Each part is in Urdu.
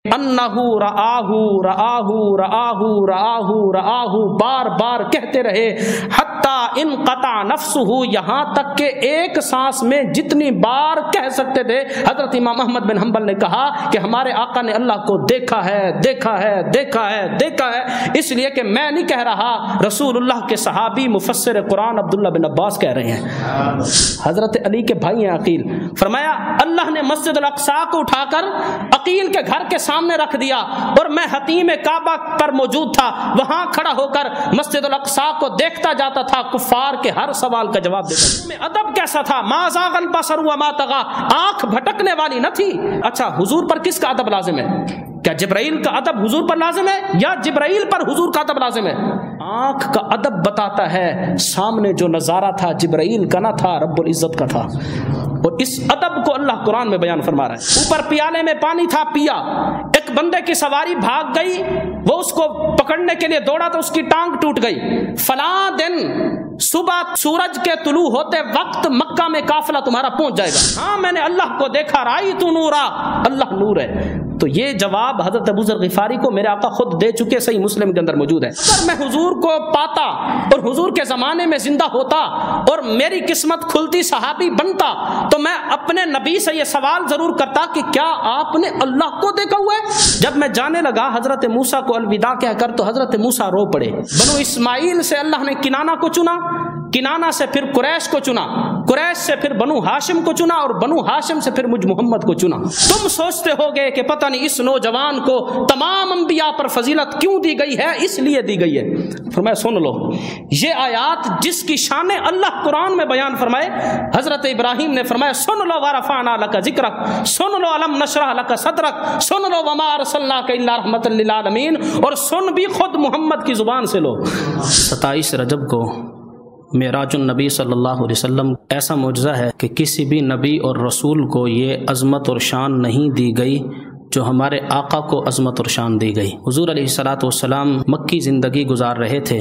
انہو رآہو رآہو رآہو رآہو رآہو بار بار کہتے رہے حتیٰ انقطع نفسہ، یہاں تک کہ ایک سانس میں جتنی بار کہہ سکتے تھے۔ حضرت امام احمد بن حنبل نے کہا کہ ہمارے آقا نے اللہ کو دیکھا ہے دیکھا ہے دیکھا ہے دیکھا ہے، اس لیے کہ میں نہیں کہہ رہا، رسول اللہ کے صحابی مفسر قرآن عبداللہ بن عباس کہہ رہے ہیں۔ حضرت علی کے بھائی ہیں عقیل، فرمایا اللہ نے مسجد الاقصیٰ کو اٹھا کر عقیل کے گھر کے سامنے رکھ دیا اور میں حتیم کعبہ پر موجود تھا، وہاں کھڑا ہو کر مسجد الاقصیٰ کو دیکھتا جاتا تھا، کفار کے ہر سوال کا جواب دیتا تھا۔ ادب کیسا تھا؟ ما زاغ البصر وما طغى، آنکھ بھٹکنے والی نہ تھی۔ اچھا حضور پر کس کا ادب لازم ہے؟ کیا جبرائیل کا ادب حضور پر لازم ہے یا جبرائیل پر حضور کا ادب لازم ہے؟ آنکھ کا ادب بتاتا ہے سامنے جو نظارہ تھا جبرائیل کا نہ تھا، رب العزت کا تھا، اور اس ادب کو اللہ قرآن میں بیان فرما رہا ہے۔ اوپر پیالے میں پانی تھا، پیا، ایک بندے کی سواری بھاگ گئی، وہ اس کو پکڑنے کے لیے دوڑا تو اس کی ٹانگ ٹوٹ گئی۔ فلاں دن صبح سورج کے طلوع ہوتے وقت مکہ میں قافلہ تمہارا پہنچ جائے گا۔ ہاں میں نے اللہ کو دیکھا، رأیت نورا، اللہ نور ہے۔ تو یہ جواب حضرت ابو ذر غفاری کو میرے آقا خود دے چکے، صحیح مسلم کے اندر موجود ہے۔ اگر میں حضور کو پاتا اور حضور کے زمانے میں زندہ ہوتا اور میری قسمت کھلتی صحابی بنتا تو میں اپنے نبی سے یہ سوال ضرور کرتا کہ کیا آپ نے اللہ کو دیکھا ہوا ہے؟ جب میں جانے لگا حضرت موسیٰ کو الوداع کہہ کر تو حضرت موسیٰ رو پڑے۔ بنو اسماعیل سے اللہ نے کنانہ کو چنا، کنانہ سے پھر قریش کو چنا، قریش سے پھر بنو ہاشم کو چنا، اور بنو ہاشم سے پھر مجھ محمد کو چنا۔ تم سوچتے ہوگے کہ پتہ نہیں اس نوجوان کو تمام انبیاء پر فضیلت کیوں دی گئی ہے؟ اس لیے دی گئی ہے۔ فرمایا سن لو، یہ آیات جس کی شان اللہ قرآن میں بیان فرمائے، حضرت ابراہیم نے فرمایا سن لو ورفعنا لک ذکرک، سن لو الم نشرح لک صدرک، سن لو وما ارسلناک الا رحمۃ للعالمین، اور سن بھی خود محمد کی زبان سے لو۔ 27 رجب کو معراج النبی صلی اللہ علیہ وسلم ایسا معجزہ ہے کہ کسی بھی نبی اور رسول کو یہ عظمت اور شان نہیں دی گئی جو ہمارے آقا کو عظمت اور شان دی گئی۔ حضور علیہ الصلاۃ والسلام مکی زندگی گزار رہے تھے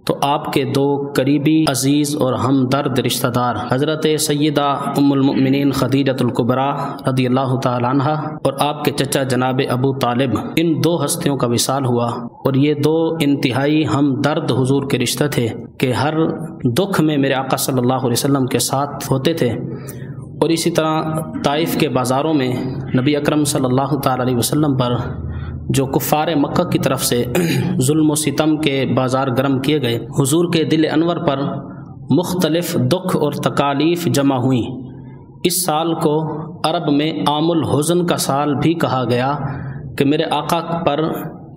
تو آپ کے دو قریبی عزیز اور ہمدرد رشتہ دار حضرت سیدہ ام المؤمنین خدیجۃ الکبریٰ رضی اللہ تعالی عنہ اور آپ کے چچا جناب ابو طالب، ان دو ہستیوں کا وصال ہوا، اور یہ دو انتہائی ہمدرد حضور کے رشتہ تھے کہ ہر دکھ میں میرے آقا صلی اللہ علیہ وسلم کے ساتھ ہوتے تھے۔ اور اسی طرح طائف کے بازاروں میں نبی اکرم صلی اللہ تعالی علیہ وسلم پر جو کفار مکہ کی طرف سے ظلم و ستم کے بازار گرم کیے گئے، حضور کے دل انور پر مختلف دکھ اور تکالیف جمع ہوئیں۔ اس سال کو عرب میں عام الحزن کا سال بھی کہا گیا کہ میرے آقا پر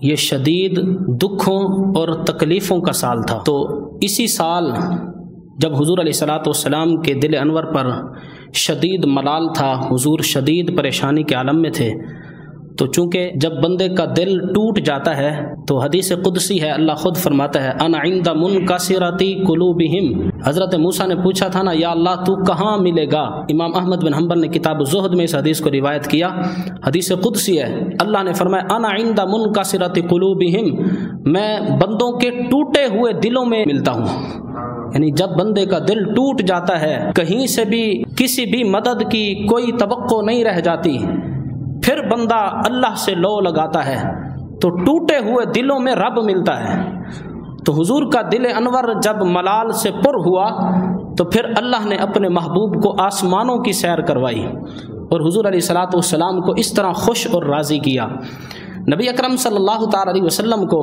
یہ شدید دکھوں اور تکلیفوں کا سال تھا۔ تو اسی سال جب حضور علیہ الصلاۃ والسلام کے دل انور پر شدید ملال تھا، حضور شدید پریشانی کے عالم میں تھے، تو چونکہ جب بندے کا دل ٹوٹ جاتا ہے تو حدیث قدسی ہے، اللہ خود فرماتا ہے انا عند منکسرتی قلوبہم۔ حضرت موسیٰ نے پوچھا تھا نا یا اللہ تو کہاں ملے گا؟ امام احمد بن حنبل نے کتاب الزہد میں اس حدیث کو روایت کیا، حدیث قدسی ہے، اللہ نے فرمایا انا عند منکسرتی قلوبہم، میں بندوں کے ٹوٹے ہوئے دلوں میں ملتا ہوں۔ یعنی جب بندے کا دل ٹوٹ جاتا ہے، کہیں سے بھی کسی بھی مدد کی کوئی توقع نہیں رہ جاتی، پھر بندہ اللہ سے لو لگاتا ہے تو ٹوٹے ہوئے دلوں میں رب ملتا ہے۔ تو حضور کا دل انور جب ملال سے پر ہوا تو پھر اللہ نے اپنے محبوب کو آسمانوں کی سیر کروائی اور حضور علیہ الصلاۃ والسلام کو اس طرح خوش اور راضی کیا۔ نبی اکرم صلی اللہ تعالی علیہ وسلم کو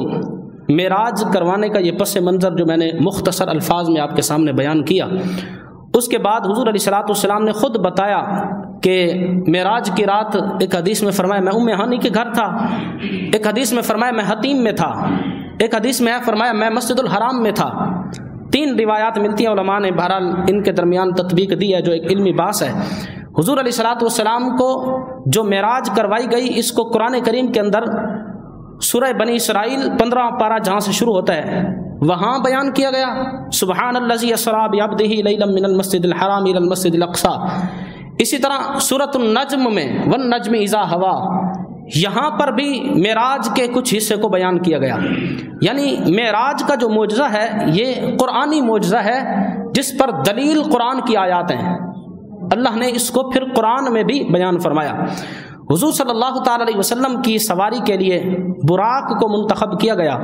معراج کروانے کا یہ پس منظر جو میں نے مختصر الفاظ میں آپ کے سامنے بیان کیا، اس کے بعد حضور علیہ الصلاۃ والسلام نے خود بتایا کہ معراج کی رات ایک حدیث میں فرمایا میں ام ہانی کے گھر تھا، ایک حدیث میں فرمایا میں حتیم میں تھا، ایک حدیث میں فرمایا میں مسجد الحرام میں تھا۔ 3 روایات ملتی ہیں، علماء نے بہرحال ان کے درمیان تطبیق دی ہے جو ایک علمی بحث ہے۔ حضور علیہ الصلاۃ والسلام کو جو معراج کروائی گئی، اس کو قرآن کریم کے اندر سورہ بنی اسرائیل 15 پارہ جہاں سے شروع ہوتا ہے وہاں بیان کیا گیا، سبحان الذی اسری بعبدہ لیلا من المسجد الحرام الی المسجد الاقصی۔ اسی طرح سورۃ النجم میں والنجم اذا ہوا، یہاں پر بھی معراج کے کچھ حصے کو بیان کیا گیا۔ یعنی معراج کا جو معجزہ ہے یہ قرآنی معجزہ ہے جس پر دلیل قرآن کی آیات ہیں، اللہ نے اس کو پھر قرآن میں بھی بیان فرمایا۔ حضور صلی اللہ تعالی علیہ وسلم کی سواری کے لیے براق کو منتخب کیا گیا،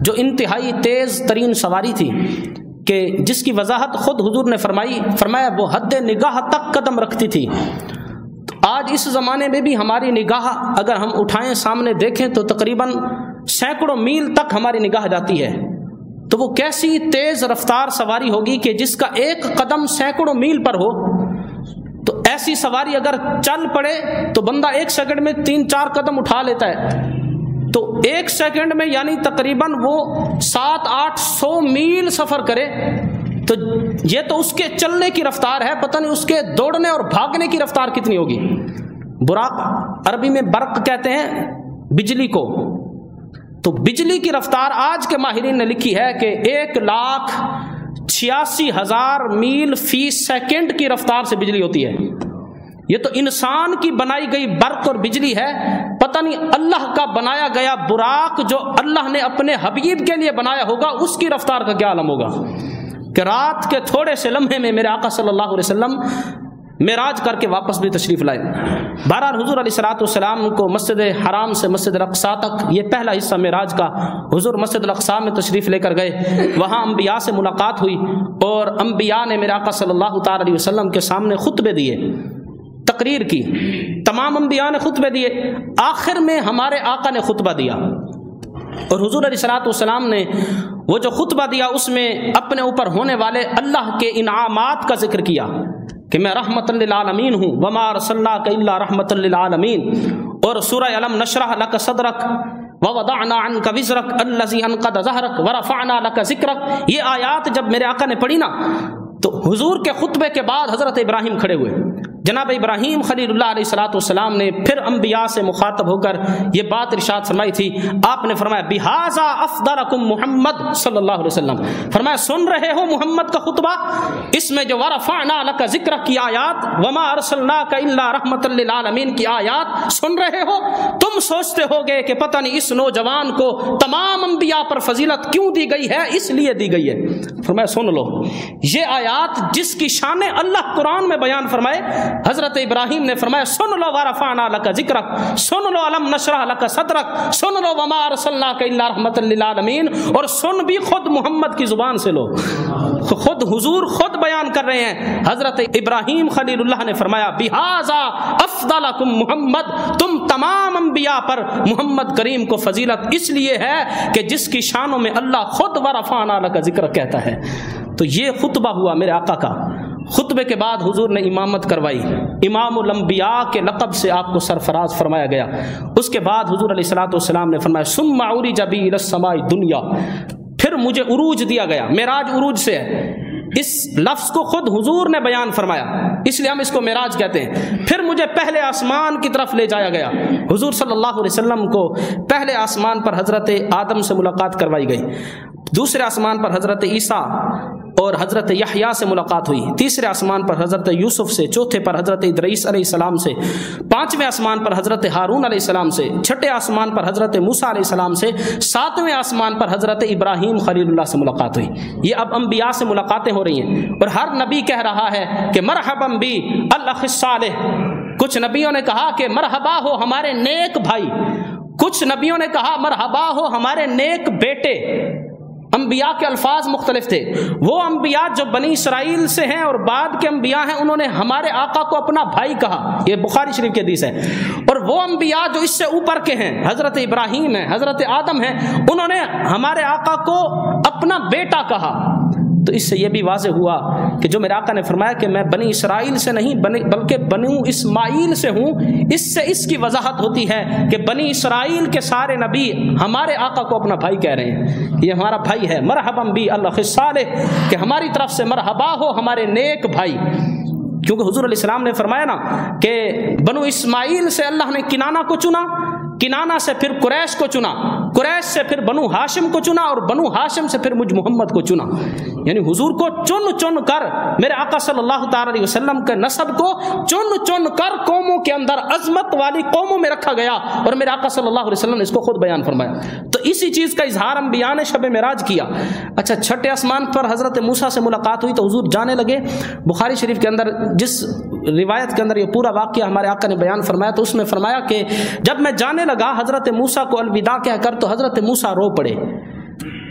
جو انتہائی تیز ترین سواری تھی، کہ جس کی وضاحت خود حضور نے فرمایا وہ حد نگاہ تک قدم رکھتی تھی۔ تو آج اس زمانے میں بھی ہماری نگاہ اگر ہم اٹھائیں سامنے دیکھیں تو تقریباً سینکڑوں میل تک ہماری نگاہ جاتی ہے، تو وہ کیسی تیز رفتار سواری ہوگی کہ جس کا ایک قدم سینکڑوں میل پر ہو۔ تو ایسی سواری اگر چل پڑے تو بندہ ایک سیکنڈ میں 3-4 قدم اٹھا لیتا ہے، تو ایک سیکنڈ میں یعنی تقریباً وہ 700-800 میل سفر کرے، تو یہ تو اس کے چلنے کی رفتار ہے، پتہ نہیں اس کے دوڑنے اور بھاگنے کی رفتار کتنی ہوگی۔ براق عربی میں برق کہتے ہیں بجلی کو، تو بجلی کی رفتار آج کے ماہرین نے لکھی ہے کہ 1,86,000 میل فی سیکنڈ کی رفتار سے بجلی ہوتی ہے۔ یہ تو انسان کی بنائی گئی برق اور بجلی ہے، پتہ نہیں اللہ کا بنایا گیا براق جو اللہ نے اپنے حبیب کے لیے بنایا ہوگا اس کی رفتار کا کیا عالم ہوگا، کہ رات کے تھوڑے سے لمحے میں میرے آقا صلی اللہ علیہ وسلم معراج کر کے واپس بھی تشریف لائے۔ بہرحال حضور علیہ الصلوۃ والسلام کو مسجد حرام سے مسجد الاقصیٰ تک، یہ پہلا حصہ معراج کا، حضور مسجد الاقصیٰ میں تشریف لے کر گئے، وہاں انبیاء سے ملاقات ہوئی، اور انبیاء نے میرے آقا صلی اللہ تعالی علیہ وسلم کے سامنے خطبے دیے، تقریر کی، تمام انبیاء نے خطبے دیے، آخر میں ہمارے آقا نے خطبہ دیا، اور حضور علیہ الصلوۃ والسلام نے وہ جو خطبہ دیا اس میں اپنے اوپر ہونے والے اللہ کے انعامات کا ذکر کیا کہ میں رحمت للعالمین ہوں، وما ارسلناک الا رحمت للعالمین، اور سورہ علم نشرح لک صدرک ووضعنا عنک وزرک الذی انقض ظہرک ورفعنا لک ذکرک، یہ آیات جب میرے آقا نے پڑھی نا تو حضور کے خطبے کے بعد حضرت ابراہیم کھڑے ہوئے، جناب ابراہیم خلیل اللہ علیہ الصلوۃ والسلام نے پھر انبیاء سے مخاطب ہو کر یہ بات ارشاد فرمائی تھی، آپ نے فرمایا بہذا افضلکم محمد صلی اللہ علیہ وسلم، فرمایا سن رہے ہو محمد کا خطبہ، اس میں جو ورفعنا لک ذکرک کی آیات، وما ارسلناک الا رحمت للعالمین کی آیات سن رہے ہو، تم سوچتے ہوگے کہ پتہ نہیں اس نوجوان کو تمام انبیاء پر فضیلت کیوں دی گئی ہے، اس لیے دی گئی ہے، فرمایا سن لو یہ آیات جس کی شان اللہ قرآن میں بیان فرمائے، حضرت ابراہیم نے فرمایا سن لو ورفعنا لک ذکرک، سن لو علم نشرح لک صدرک، سن لو وما ارسلناک الا رحمت للعالمین، اور سن بھی خود محمد کی زبان سے لو، خود حضور خود بیان کر رہے ہیں، حضرت ابراہیم خلیل اللہ نے فرمایا بہذا افضلکم محمد، تم تمام انبیاء پر محمد کریم کو فضیلت اس لیے ہے کہ جس کی شانوں میں اللہ خود ورفعنا لک ذکرک کہتا ہے۔ تو یہ خطبہ ہوا میرے آقا کا، خطبے کے بعد حضور نے امامت کروائی، امام الانبیاء کے لقب سے آپ کو سرفراز فرمایا گیا، اس کے بعد حضور علیہ الصلوۃ والسلام نے فرمایا ثم عرج بی الی السماء الدنیا، پھر مجھے عروج دیا گیا، معراج عروج سے ہے، اس لفظ کو خود حضور نے بیان فرمایا، اس لیے ہم اس کو معراج کہتے ہیں، پھر مجھے پہلے آسمان کی طرف لے جایا گیا، حضور صلی اللہ علیہ وسلم کو پہلے آسمان پر حضرت آدم سے ملاقات کروائی گئی، دوسرے آسمان پر حضرت عیسیٰ اور حضرت یحییٰ سے ملاقات ہوئی، تیسرے آسمان پر حضرت یوسف سے، چوتھے پر حضرت ادریس علیہ السلام سے، پانچویں آسمان پر حضرت ہارون علیہ السلام سے، چھٹے آسمان پر حضرت موسیٰ علیہ السلام سے، ساتویں آسمان پر حضرت ابراہیم خلیل اللہ سے ملاقات ہوئی۔ یہ اب انبیاء سے ملاقاتیں ہو رہی ہیں، اور ہر نبی کہہ رہا ہے کہ مرحبا بی الاخ الصالح، کچھ نبیوں نے کہا کہ مرحبا ہو ہمارے نیک بھائی، کچھ نبیوں نے کہا مرحبا ہو ہمارے نیک بیٹے، انبیاء کے الفاظ مختلف تھے، وہ انبیاء جو بنی اسرائیل سے ہیں اور بعد کے انبیاء ہیں انہوں نے ہمارے آقا کو اپنا بھائی کہا، یہ بخاری شریف کی حدیث ہے، اور وہ انبیاء جو اس سے اوپر کے ہیں، حضرت ابراہیم ہیں، حضرت آدم ہیں، انہوں نے ہمارے آقا کو اپنا بیٹا کہا۔ تو اس سے یہ بھی واضح ہوا کہ جو میرے آقا نے فرمایا کہ میں بنی اسرائیل سے نہیں بلکہ بنو اسماعیل سے ہوں، اس سے اس کی وضاحت ہوتی ہے کہ بنی اسرائیل کے سارے نبی ہمارے آقا کو اپنا بھائی کہہ رہے ہیں، یہ ہمارا بھائی ہے، مرحبا بی الاخ الصالح، کہ ہماری طرف سے مرحبا ہو ہمارے نیک بھائی، کیونکہ حضور علیہ السلام نے فرمایا نا کہ بنو اسماعیل سے اللہ نے کنانہ کو چنا، کنانہ سے پھر قریش کو چنا، قریش سے پھر بنو ہاشم کو چنا، اور بنو ہاشم سے پھر مجھ محمد کو چنا، یعنی حضور کو چن چن کر میرے آقا صلی اللہ تعالی علیہ وسلم کے نسب کو چن چن کر قوموں کے اندر عظمت والی قوموں میں رکھا گیا، اور میرے آقا صلی اللہ علیہ وسلم نے اس کو خود بیان فرمایا۔ تو اسی چیز کا اظہار انبیاء نے شب معراج کیا۔ اچھا، چھٹے آسمان پر حضرت موسیٰ سے ملاقات ہوئی تو حضور جانے لگے، بخاری شریف کے اندر جس روایت کے اندر یہ پورا واقعہ ہمارے آقا نے بیان فرمایا، تو اس میں فرمایا کہ جب میں جانے لگا حضرت موسیٰ کو الوداع کہہ کر، تو حضرت موسیٰ رو پڑے۔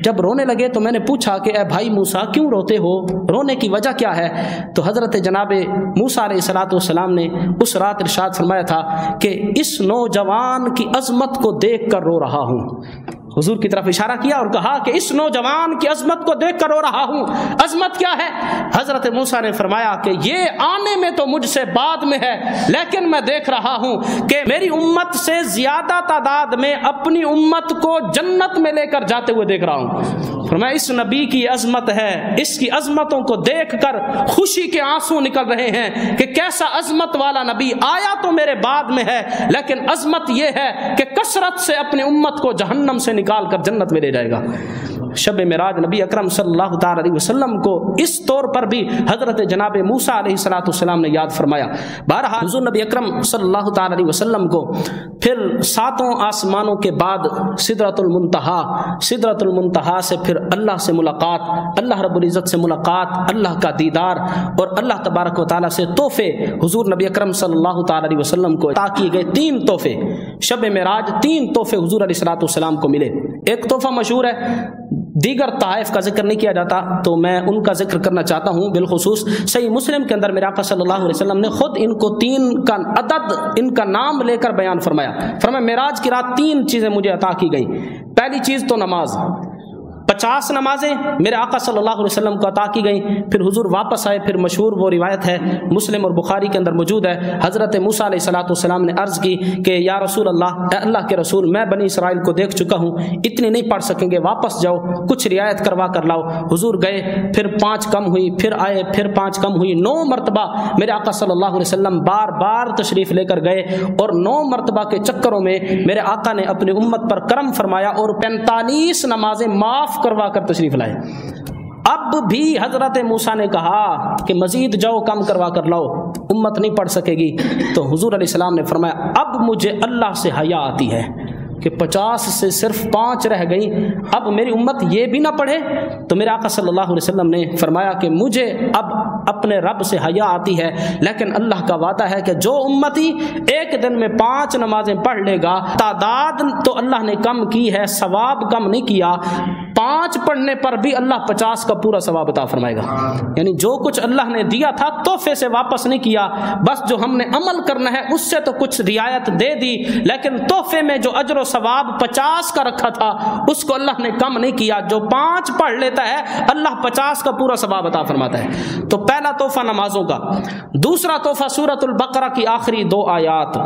جب رونے لگے تو میں نے پوچھا کہ اے بھائی موسیٰ کیوں روتے ہو، رونے کی وجہ کیا ہے؟ تو حضرت جناب موسیٰ علیہ السلام نے اس رات ارشاد فرمایا تھا کہ اس نوجوان کی عظمت کو دیکھ کر رو رہا ہوں۔ حضور کی طرف اشارہ کیا اور کہا کہ اس نوجوان کی عظمت کو دیکھ کر رو رہا ہوں۔ عظمت کیا ہے؟ حضرت موسیٰ نے فرمایا کہ یہ آنے میں تو مجھ سے بعد میں ہے، لیکن میں دیکھ رہا ہوں کہ میری امت سے زیادہ تعداد میں اپنی امت کو جنت میں لے کر جاتے ہوئے دیکھ رہا ہوں۔ فرمایا اس نبی کی عظمت ہے، اس کی عظمتوں کو دیکھ کر خوشی کے آنسو نکل رہے ہیں کہ کیسا عظمت والا نبی آیا تو میرے بعد میں ہے، لیکن عظمت یہ ہے کہ کثرت سے اپنی امت کو جہنم سے نکال کر جنت میں لے جائے گا۔ شب معراج نبی اکرم صلی اللہ تعالی علیہ وسلم کو اس طور پر بھی حضرت جناب موسیٰ علیہ السلام نے یاد فرمایا۔ بہرحال حضور نبی اکرم صلی اللہ تعالی علیہ وسلم کو پھر 7 آسمانوں کے بعد سدرۃ المنتہا سے پھر اللہ سے ملاقات، اللہ رب العزت سے ملاقات، اللہ کا دیدار اور اللہ تبارک و تعالیٰ سے تحفے حضور نبی اکرم صلی اللہ تعالی علیہ وسلم کو عطا کیے گئے۔ 3 تحفے شب معراج، 3 تحفے حضور علیہ السلام کو ملے۔ ایک تحفہ مشہور ہے، دیگر تحائف کا ذکر نہیں کیا جاتا تو میں ان کا ذکر کرنا چاہتا ہوں۔ بالخصوص صحیح مسلم کے اندر میرے آقا صلی اللہ علیہ وسلم نے خود ان کو 3 کا عدد، ان کا نام لے کر بیان فرمایا۔ معراج کی رات 3 چیزیں مجھے عطا کی گئیں۔ پہلی چیز تو نماز، 50 نمازیں میرے آقا صلی اللہ علیہ وسلم کو عطا کی گئیں۔ پھر حضور واپس آئے، پھر مشہور وہ روایت ہے مسلم اور بخاری کے اندر موجود ہے، حضرت موسیٰ علیہ السلام نے عرض کی کہ یا رسول اللہ، اے اللہ کے رسول، میں بنی اسرائیل کو دیکھ چکا ہوں، اتنی نہیں پڑھ سکیں گے، واپس جاؤ، کچھ رعایت کروا کر لاؤ۔ حضور گئے، پھر 5 کم ہوئی، پھر آئے، پھر 5 کم ہوئی، 9 مرتبہ میرے آقا صلی اللہ علیہ وسلم بار بار تشریف لے کر گئے، اور 9 مرتبہ کے چکروں میں میرے آقا نے اپنی امت پر کرم فرمایا اور 45 نمازیں معاف کروا کر تشریف لائے۔ اب بھی حضرت موسیٰ نے کہا کہ مزید جاؤ، کم کروا کر لاؤ، امت نہیں پڑھ سکے گی۔ تو حضور علیہ السلام نے فرمایا اب مجھے اللہ سے حیا آتی ہے کہ 50 سے صرف 5 رہ گئیں، اب میری امت یہ بھی نہ پڑھے۔ تو میرے آقا صلی اللہ علیہ وسلم نے فرمایا کہ مجھے اب اپنے رب سے حیا آتی ہے، لیکن اللہ کا وعدہ ہے کہ جو امتی ایک دن میں 5 نمازیں پڑھ لے گا، تعداد تو اللہ نے کم کی ہے، ثواب کم نہیں کیا، 5 پڑھنے پر بھی اللہ 50 کا پورا ثواب عطا فرمائے گا۔ یعنی جو کچھ اللہ نے دیا تھا تحفے سے واپس نہیں کیا، بس جو ہم نے عمل کرنا ہے اس سے تو کچھ رعایت دے دی، لیکن تحفے میں جو اجر و ثواب 50 کا رکھا تھا اس کو اللہ نے کم نہیں کیا۔ جو 5 پڑھ لیتا ہے اللہ 50 کا پورا ثواب عطا فرماتا ہے۔ تو پہلا تحفہ نمازوں کا۔ دوسرا تحفہ سورۃ البقرہ کی آخری 2 آیات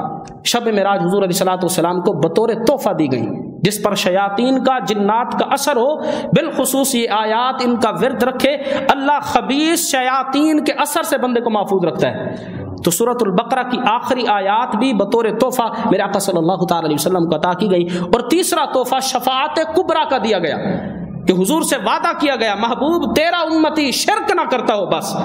شب معراج حضور علیہ السلام کو بطور تحفہ دی گئی، جس پر شیاطین کا، جنات کا اثر ہو۔ بالخصوص یہ آیات ان کا ورد رکھے، اللہ خبیث شیاطین کے اثر سے بندے کو محفوظ رکھتا ہے۔ تو سورۃ البقرہ کی آخری آیات بھی بطور تحفہ میرے آقا صلی اللہ تعالی علیہ وسلم کو عطا کی گئی۔ اور تیسرا تحفہ شفاعت کبریٰ کا دیا گیا کہ حضور سے وعدہ کیا گیا محبوب تیرا امتی شرک نہ کرتا ہو، بس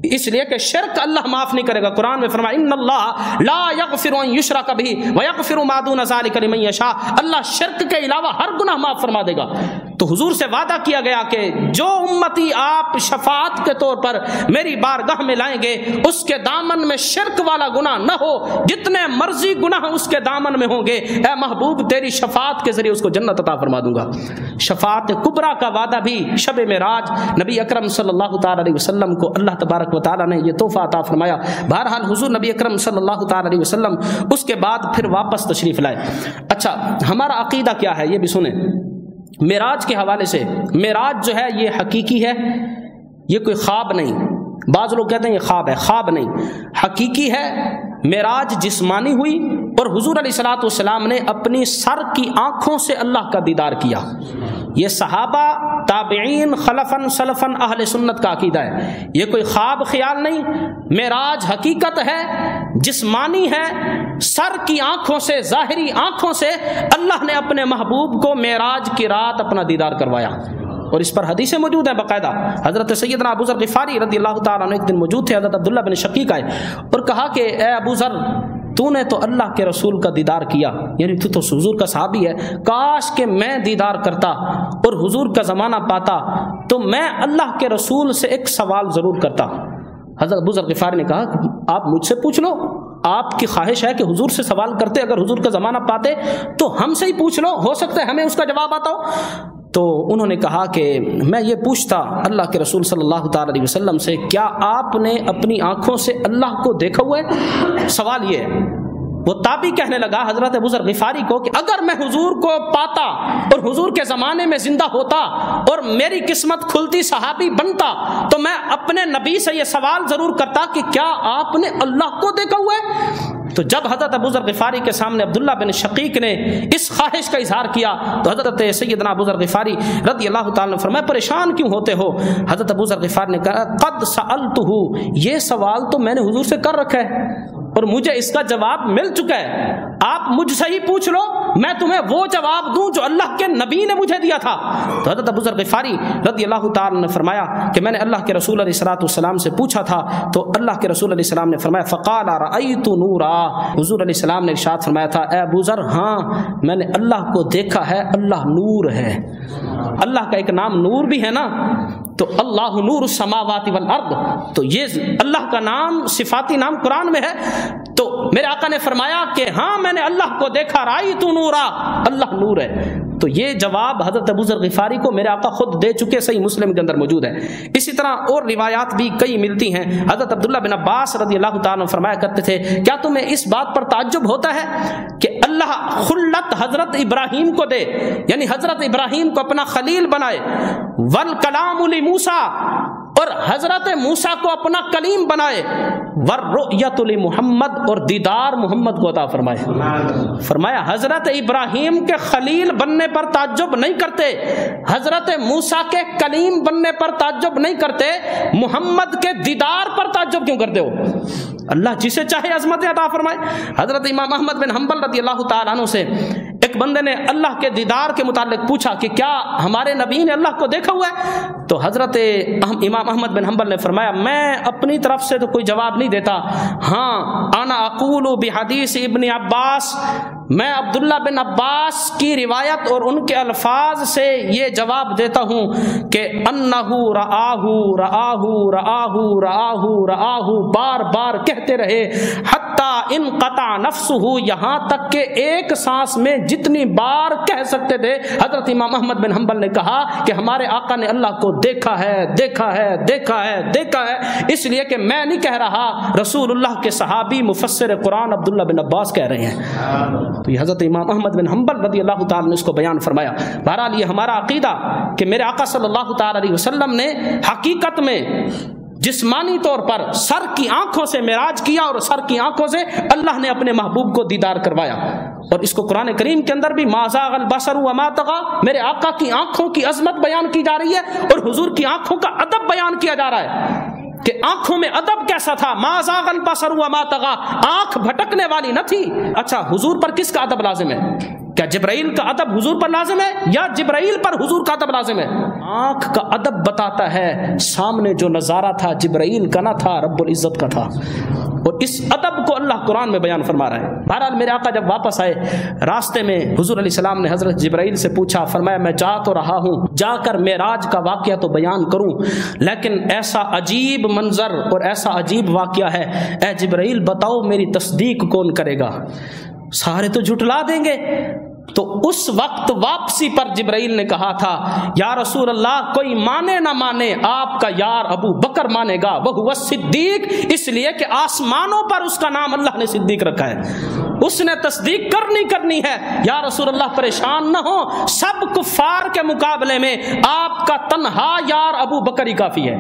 اس لیے کہ شرک اللہ معاف نہیں کرے گا۔ قرآن میں فرمایا ان اللہ لا یغفر ان یشرک بہ ویغفر ما دون ذلک لمن یشاء، اللہ شرک کے علاوہ ہر گناہ معاف فرما دے گا۔ تو حضور سے وعدہ کیا گیا کہ جو امتی آپ شفاعت کے طور پر میری بارگاہ میں لائیں گے اس کے دامن میں شرک والا گناہ نہ ہو، جتنے مرضی گناہ اس کے دامن میں ہوں گے، اے محبوب تیری شفاعت کے ذریعے اس کو جنت عطا فرما دوں گا۔ شفاعت کبریٰ کا وعدہ بھی شب معراج نبی اکرم صلی اللہ تعالی علیہ وسلم کو اللہ تبارک و تعالی نے یہ تحفہ عطا فرمایا۔ بہرحال حضور نبی اکرم صلی اللہ تعالی علیہ وسلم اس کے بعد پھر واپس تشریف لائے۔ اچھا، ہمارا عقیدہ کیا ہے یہ بھی سنیں معراج کے حوالے سے۔ معراج جو ہے یہ حقیقی ہے، یہ کوئی خواب نہیں۔ بعض لوگ کہتے ہیں یہ خواب ہے، خواب نہیں، حقیقی ہے۔ معراج جسمانی ہوئی اور حضور علیہ السلام نے اپنی سر کی آنکھوں سے اللہ کا دیدار کیا۔ یہ صحابہ، تابعین، خلفاً سلفاً اہل سنت کا عقیدہ ہے، یہ کوئی خواب خیال نہیں۔ معراج حقیقت ہے، جسمانی ہے، سر کی آنکھوں سے، ظاہری آنکھوں سے اللہ نے اپنے محبوب کو معراج کی رات اپنا دیدار کروایا، اور اس پر حدیثیں موجود ہیں باقاعدہ۔ حضرت سیدنا ابو ذر غفاری رضی اللہ تعالیٰ عنہ ایک دن موجود تھے، حضرت عبداللہ بن شقیق آئے اور کہا کہ اے ابو ذر، تو نے تو اللہ کے رسول کا دیدار کیا، یعنی تو حضور کا صحابی ہے، کاش کہ میں دیدار کرتا اور حضور کا زمانہ پاتا تو میں اللہ کے رسول سے ایک سوال ضرور کرتا۔ حضرت ابو ذر غفاری نے کہا آپ مجھ سے پوچھ لو، آپ کی خواہش ہے کہ حضور سے سوال کرتے، اگر حضور کا زمانہ پاتے تو ہم سے ہی پوچھ لو، ہو سکتا ہے ہمیں اس کا جواب آتا ہو۔ تو انہوں نے کہا کہ میں یہ پوچھتا اللہ کے رسول صلی اللہ تعالی علیہ وسلم سے، کیا آپ نے اپنی آنکھوں سے اللہ کو دیکھا ہوا ہے؟ سوال یہ ہے۔ وہ تابعی کہنے لگا حضرت ابو ذر غفاری کو کہ اگر میں حضور کو پاتا اور حضور کے زمانے میں زندہ ہوتا اور میری قسمت کھلتی صحابی بنتا تو میں اپنے نبی سے یہ سوال ضرور کرتا کہ کیا آپ نے اللہ کو دیکھا ہوا ہے؟ تو جب حضرت ابو ذر غفاری کے سامنے عبداللہ بن شقیق نے اس خواہش کا اظہار کیا تو حضرت سیدنا ابو ذر غفاری رضی اللہ تعالیٰ نے فرمایا پریشان کیوں ہوتے ہو؟ حضرت ابو ذر غفاری نے کہا قد سألتہ، یہ سوال تو میں نے حضور سے کر رکھا ہے اور مجھے اس کا جواب مل چکا ہے، آپ مجھ سے ہی پوچھ لو، میں تمہیں وہ جواب دوں جو اللہ کے نبی نے مجھے دیا تھا۔ تو حضرت ابو ذر غفاری رضی اللہ تعالیٰ نے فرمایا کہ میں نے اللہ کے رسول علیہ الصلوۃ والسلام سے پوچھا تھا تو اللہ کے رسول علیہ السلام نے فرمایا فقال رأیت نورا، حضور علیہ السلام نے ارشاد فرمایا تھا اے ابو ذر ہاں میں نے اللہ کو دیکھا ہے، اللہ نور ہے۔ اللہ کا ایک نام نور بھی ہے نا، تو اللہ نور السماوات والارض، تو یہ اللہ کا نام صفاتی نام قرآن میں ہے۔ تو میرے آقا نے فرمایا کہ ہاں میں نے اللہ کو دیکھا، رأیت نورا، اللہ نور ہے۔ تو یہ جواب حضرت ابو ذر غفاری کو میرے آقا خود دے چکے، صحیح مسلم کے اندر موجود ہے۔ اسی طرح اور روایات بھی کئی ملتی ہیں۔ حضرت عبداللہ بن عباس رضی اللہ تعالیٰ عنہ فرمایا کرتے تھے کیا تمہیں اس بات پر تعجب ہوتا ہے کہ اللہ خلت حضرت ابراہیم کو دے، یعنی حضرت ابراہیم کو اپنا خلیل بنائے، والکلام لموسیٰ، اور حضرت موسیٰ کو اپنا کلیم بنائے، والرؤیت لمحمد، اور دیدار محمد کو عطا فرمائے۔ فرمایا حضرت ابراہیم کے خلیل بننے پر تعجب نہیں کرتے، حضرت موسیٰ کے کلیم بننے پر تعجب نہیں کرتے، محمد کے دیدار پر تعجب کیوں کرتے ہو؟ اللہ جسے چاہے عظمت عطا فرمائے۔ حضرت امام احمد بن حنبل رضی اللہ تعالیٰ عنہ سے ایک بندے نے اللہ کے دیدار کے متعلق پوچھا کہ کیا ہمارے نبی نے اللہ کو دیکھا ہوا ہے؟ تو حضرت امام احمد بن حنبل نے فرمایا میں اپنی طرف سے تو کوئی جواب نہیں دیتا، ہاں انا اقول بحدیث ابن عباس، میں عبداللہ بن عباس کی روایت اور ان کے الفاظ سے یہ جواب دیتا ہوں کہ انہو رآہو رآہو رآہو رآہو رآہو، بار بار کہتے رہے حتیٰ انقطع نفسہ، یہاں تک کہ ایک سانس میں جتنی بار کہہ سکتے تھے۔ حضرت امام احمد بن حنبل نے کہا کہ ہمارے آقا نے اللہ کو دیکھا ہے دیکھا ہے دیکھا ہے دیکھا ہے، اس لیے کہ میں نہیں کہہ رہا، رسول اللہ کے صحابی مفسر قرآن عبداللہ بن عباس کہہ رہے ہیں۔ تو یہ حضرت امام احمد بن حنبل رضی اللہ تعالیٰ نے اس کو بیان فرمایا۔ بہرحال یہ ہمارا عقیدہ کہ میرے آقا صلی اللہ تعالیٰ علیہ وسلم نے حقیقت میں جسمانی طور پر سر کی آنکھوں سے معراج کیا اور سر کی آنکھوں سے اللہ نے اپنے محبوب کو دیدار کروایا، اور اس کو قرآن کریم کے اندر بھی ما زاغ البصر وما طغى، میرے آقا کی آنکھوں کی عظمت بیان کی جا رہی ہے اور حضور کی آنکھوں کا ادب بیان کیا جا رہا ہے کہ آنکھوں میں ادب کیسا تھا، ما زاغ البصر وما طغى، آنکھ بھٹکنے والی نہ تھی۔ اچھا حضور پر کس کا ادب لازم ہے؟ کیا جبرائیل کا ادب حضور پر لازم ہے یا جبرائیل پر حضور کا ادب لازم ہے؟ آنکھ کا ادب بتاتا ہے سامنے جو نظارہ تھا جبرائیل کا نہ تھا، رب العزت کا تھا، اور اس ادب کو اللہ قرآن میں بیان فرما رہا ہے۔ بہرحال میرے آقا جب واپس آئے راستے میں حضور علیہ السلام نے حضرت جبرائیل سے پوچھا، فرمایا میں جا تو رہا ہوں، جا کر معراج کا واقعہ تو بیان کروں، لیکن ایسا عجیب منظر اور ایسا عجیب واقعہ ہے، اے جبرائیل بتاؤ میری تصدیق کون کرے گا؟ سارے تو جھٹلا دیں گے۔ تو اس وقت واپسی پر جبرائیل نے کہا تھا یا رسول اللہ کوئی مانے نہ مانے آپ کا یار ابو بکر مانے گا، وہ صدیق، اس لیے کہ آسمانوں پر اس کا نام اللہ نے صدیق رکھا ہے، اس نے تصدیق کرنی ہے۔ یا رسول اللہ پریشان نہ ہو، سب کفار کے مقابلے میں آپ کا تنہا یار ابو بکر ہی کافی ہے،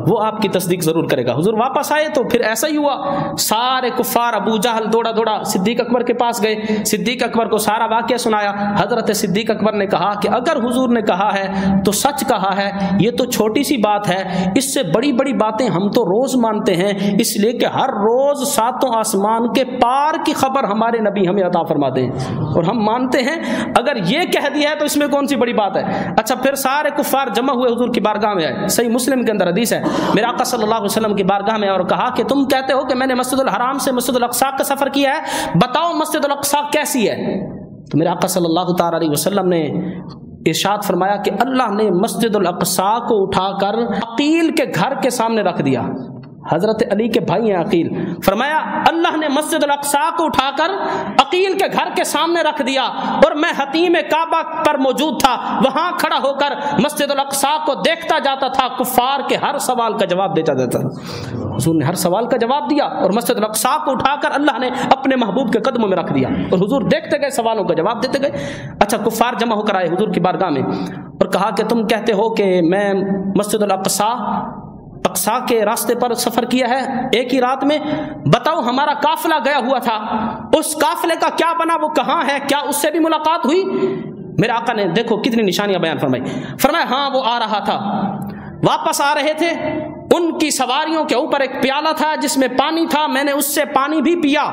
وہ آپ کی تصدیق ضرور کرے گا۔ حضور واپس آئے تو پھر ایسا ہی ہوا، سارے کفار ابو جہل دوڑا صدیق اکبر کے پاس گئے، صدیق اکبر کو سارا واقعہ سنایا۔ حضرت صدیق اکبر نے کہا کہ اگر حضور نے کہا ہے تو سچ کہا ہے، یہ تو چھوٹی سی بات ہے، اس سے بڑی بڑی باتیں ہم تو روز مانتے ہیں، اس لیے کہ ہر روز ساتوں آسمان کے پار کی خبر ہمارے نبی ہمیں عطا فرماتے ہیں اور ہم مانتے ہیں، اگر یہ کہہ دیا ہے تو اس میں کون سی بڑی بات ہے۔ اچھا پھر سارے کفار جمع ہوئے حضور کی بارگاہ میں آئے، صحیح مسلم کے اندر حدیث ہے، میرے آقا صلی اللہ علیہ وسلم کی بارگاہ میں اور کہا کہ تم کہتے ہو کہ میں نے مسجد الحرام سے مسجد الاقصی کا سفر کیا ہے، بتاؤ مسجد الاقصی کیسی ہے؟ تو میرے آقا صلی اللہ تعالی علیہ وسلم نے ارشاد فرمایا کہ اللہ نے مسجد الاقصی کو اٹھا کر عقیل کے گھر کے سامنے رکھ دیا، حضرت علی کے بھائی ہیں عقیل، فرمایا اللہ نے مسجد الاقصی کو اٹھا کر عقیل کے گھر کے سامنے رکھ دیا اور میں حتیم کعبہ پر موجود تھا، وہاں کھڑا ہو کر مسجد الاقصی کو دیکھتا جاتا تھا، کفار کے ہر سوال کا جواب دیتا جاتا تھا۔ حضور نے ہر سوال کا جواب دیا اور مسجد الاقصی کو اٹھا کر اللہ نے اپنے محبوب کے قدموں میں رکھ دیا اور حضور دیکھتے گئے، سوالوں کا جواب دیتے گئے۔ اچھا کفار جمع ہو کر آئے حضور کی بارگاہ میں اور کہا کہ تم کہتے ہو کہ میں مسجد الاقصی کے راستے پر سفر کیا ہے ایک ہی رات میں، بتاؤ ہمارا قافلہ گیا ہوا تھا، اس قافلے کا کیا بنا، وہ کہاں ہے، کیا اس سے بھی ملاقات ہوئی؟ میرے آقا نے دیکھو کتنی نشانیاں بیان فرمائی، فرمایا ہاں وہ آ رہا تھا، واپس آ رہے تھے، ان کی سواریوں کے اوپر ایک پیالہ تھا جس میں پانی تھا، میں نے اس سے پانی بھی پیا،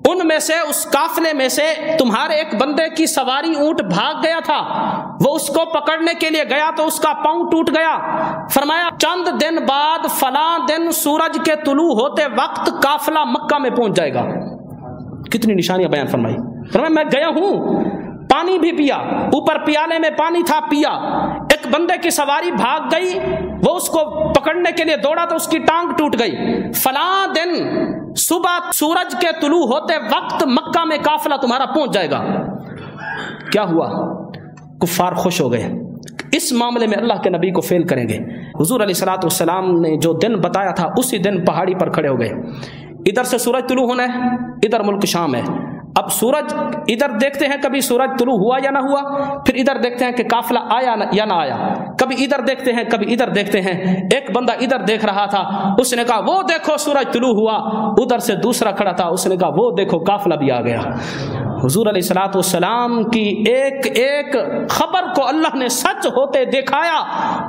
ان میں سے اس قافلے میں سے تمہارے ایک بندے کی سواری اونٹ بھاگ گیا تھا، وہ اس کو پکڑنے کے لیے گیا تو اس کا پاؤں ٹوٹ گیا، فرمایا چند دن بعد فلاں دن سورج کے طلوع ہوتے وقت قافلہ مکہ میں پہنچ جائے گا۔ کتنی نشانیاں بیان فرمائی، فرمایا میں گیا ہوں، پانی بھی پیا، اوپر پیالے میں پانی تھا پیا، ایک بندے کی سواری بھاگ گئی، وہ اس کو پکڑنے کے لیے دوڑا تو اس کی ٹانگ ٹوٹ گئی، فلاں دن صبح سورج کے طلوع ہوتے وقت مکہ میں قافلہ تمہارا پہنچ جائے گا۔ کیا ہوا؟ کفار خوش ہو گئے، اس معاملے میں اللہ کے نبی کو فیل کریں گے۔ حضور علیہ الصلوۃ والسلام نے جو دن بتایا تھا اسی دن پہاڑی پر کھڑے ہو گئے، ادھر سے سورج طلوع ہونا ہے، ادھر ملک شام ہے، اب سورج ادھر دیکھتے ہیں کبھی سورج طلوع ہوا یا نہ ہوا، پھر ادھر دیکھتے ہیں کہ قافلہ آیا یا نہ آیا، کبھی ادھر دیکھتے ہیں کبھی ادھر دیکھتے ہیں۔ ایک بندہ ادھر دیکھ رہا تھا، اس نے کہا وہ دیکھو سورج طلوع ہوا، ادھر سے دوسرا کھڑا تھا، اس نے کہا وہ دیکھو قافلہ بھی آ گیا۔ حضور علیہ الصلوۃ والسلام کی ایک ایک خبر کو اللہ نے سچ ہوتے دکھایا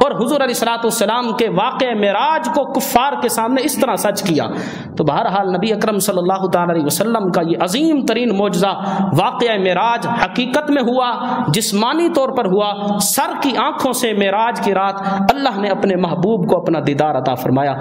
اور حضور علیہ الصلوۃ والسلام کے واقعہ معراج کو کفار کے سامنے اس طرح سچ کیا۔ تو بہرحال نبی اکرم صلی اللہ تعالی علیہ وسلم کا یہ عظیم ترین معجزہ واقعہ معراج حقیقت میں ہوا، جسمانی طور پر ہوا، سر کی آنکھوں سے معراج کی رات اللہ نے اپنے محبوب کو اپنا دیدار عطا فرمایا۔